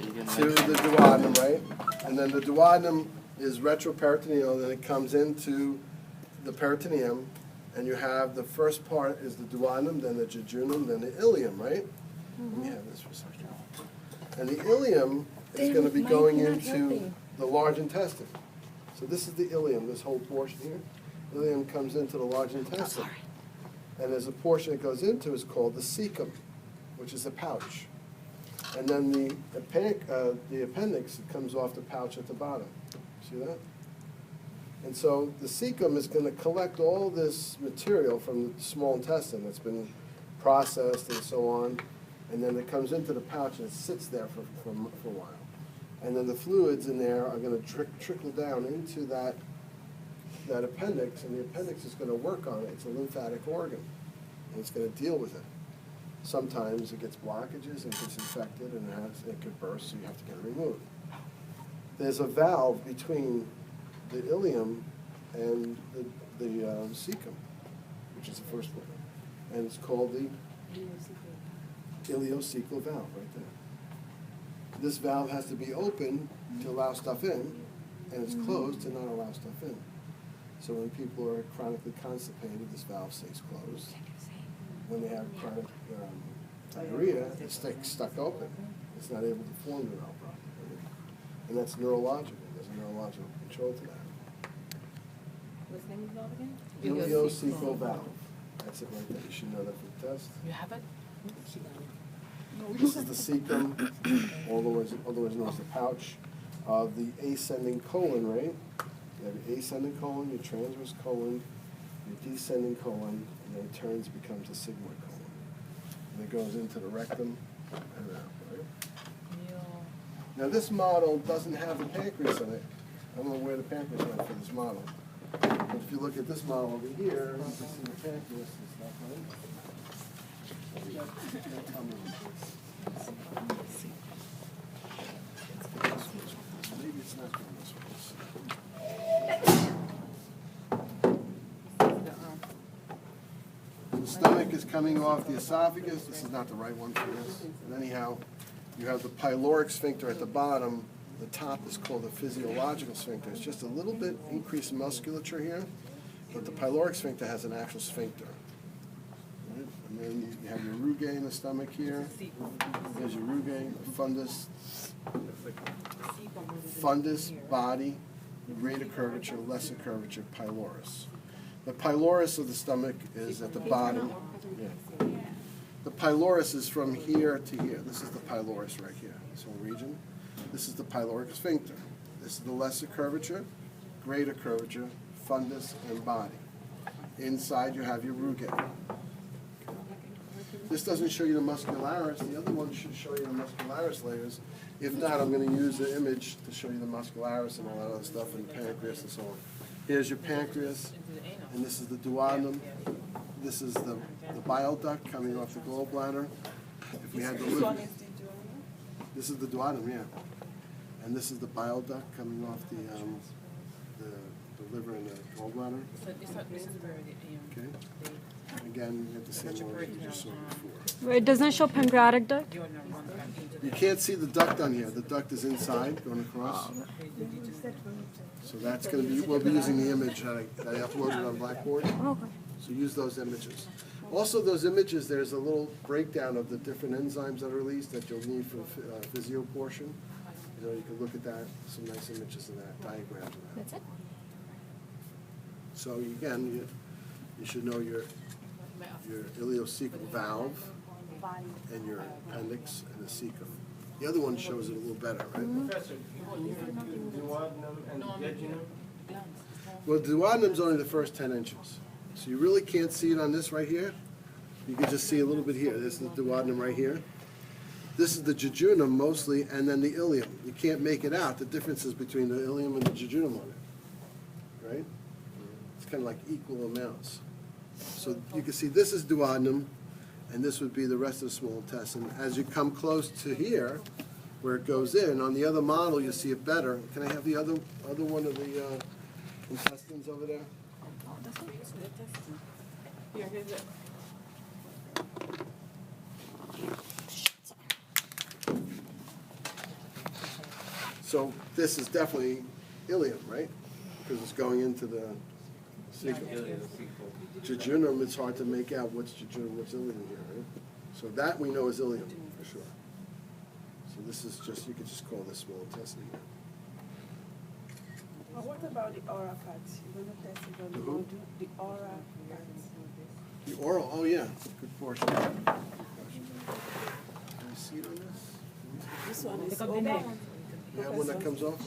to the duodenum, right? And then the duodenum is retroperitoneal, then it comes into the peritoneum, and you have the first part is the duodenum, then the jejunum, then the ileum, right? Let me have this for a second. And the ileum is going to be going into the large intestine. So this is the ileum, this whole portion here. Ileum comes into the large intestine. And there's a portion it goes into is called the cecum, which is a pouch. And then the appendix comes off the pouch at the bottom. See that? And so the cecum is going to collect all this material from the small intestine that's been processed and so on, and then it comes into the pouch and it sits there for a while. And then the fluids in there are going to trickle down into that appendix, and the appendix is going to work on it. It's a lymphatic organ, and it's going to deal with it. Sometimes it gets blockages and gets infected, and it could burst, so you have to get it removed. There's a valve between the ileum and the cecum, which is the first one, and it's called the ileocecal valve right there. This valve has to be open to allow stuff in, and it's closed to not allow stuff in. So when people are chronically constipated, this valve stays closed. When they have chronic diarrhea, it's stuck open. It's not able to form the valve properly. And that's neurological. There's a neurological control to that. What's the name of the valve again? Ileocecal valve. That's it right there. You should know that for the test. You have it? This is the cecum, otherwise known as the pouch of the ascending colon, right? You have your ascending colon, your transverse colon, your descending colon, and then it turns becomes a sigmoid colon. And it goes into the rectum and out, right? Now this model doesn't have the pancreas in it. I don't know where the pancreas went for this model. But if you look at this model over here, you can see the pancreas and stuff, right? Maybe it's not from this one. The stomach is coming off the esophagus. This is not the right one for this. And anyhow, you have the pyloric sphincter at the bottom. The top is called the physiological sphincter. It's just a little bit increased musculature here, but the pyloric sphincter has an actual sphincter. Right? And then you have your rugae in the stomach here. There's your rugae, fundus, body, greater curvature, lesser curvature, pylorus. The pylorus of the stomach is at the bottom. Yeah. The pylorus is from here to here. This is the pylorus right here, this whole region. This is the pyloric sphincter. This is the lesser curvature, greater curvature, fundus, and body. Inside you have your rugae. This doesn't show you the muscularis. The other one should show you the muscularis layers. If not, I'm going to use the image to show you the muscularis and all that other stuff, and the pancreas and so on. Here's your pancreas, and this is the duodenum. This is the bile duct coming off the gallbladder. If we had the liver, this is the duodenum, yeah. And this is the bile duct coming off the liver and the gallbladder. Okay. Again, you have the same one you just saw before. It doesn't show pancreatic duct? You can't see the duct on here. The duct is inside, going across. So that's going to be, we'll be using the image that I uploaded on Blackboard. Okay. So use those images. Also, those images, there's a little breakdown of the different enzymes that are released that you'll need for the physio portion. You know, you can look at that, some nice images of that, diagrams of that. That's it? So again, you should know your ileocecal valve and your appendix and the cecum. The other one shows it a little better, right? Professor, duodenum and jejunum? Well, the duodenum is only the first 10 inches. So you really can't see it on this right here. You can just see a little bit here. This is the duodenum right here. This is the jejunum mostly, and then the ileum. You can't make it out, the differences between the ileum and the jejunum on it, right? It's kind of like equal amounts. So you can see this is duodenum, and this would be the rest of the small intestine. As you come close to here, where it goes in, on the other model you see it better. Can I have the other one of the intestines over there? Here, here's it. So this is definitely ileum, right? Because it's going into the cecum. Jejunum, it's hard to make out what's jejunum, what's ileum here, right? So that we know is ileum, for sure. So this is just, you could just call this small intestine. What about the oral part? You're gonna test it on The who? the oral part. The oral, oh yeah, good portion. Good portion. Can you see it on this? This one is Look up the neck. open. You have one that comes off?